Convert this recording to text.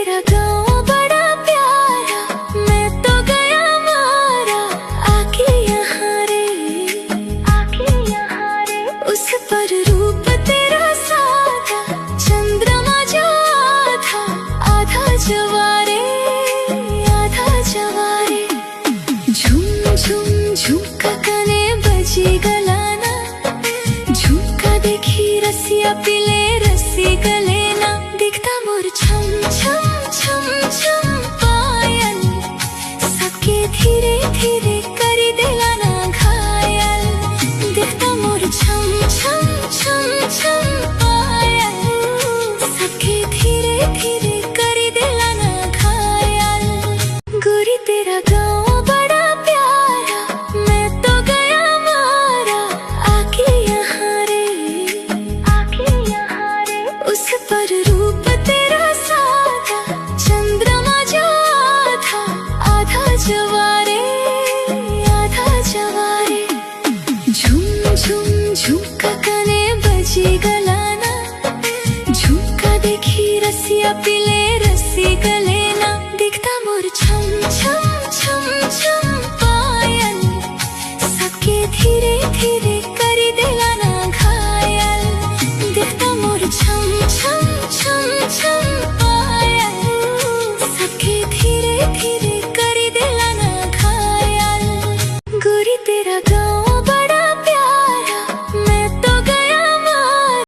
तेरा गाँव बड़ा प्यारा, मैं तो गया मारा आके यहाँ रे, आके यहाँ रे। उस पर रूप तेरा सादा, चंद्रमा जो आधा आधा जवारे, आधा जवारे। झुम झुम झुमका कने बजी गलाना, झुमका देखी रसिया पिले रसी गले ना। दिखता मोर छम छम छम छम पायल, सबके धीरे धीरे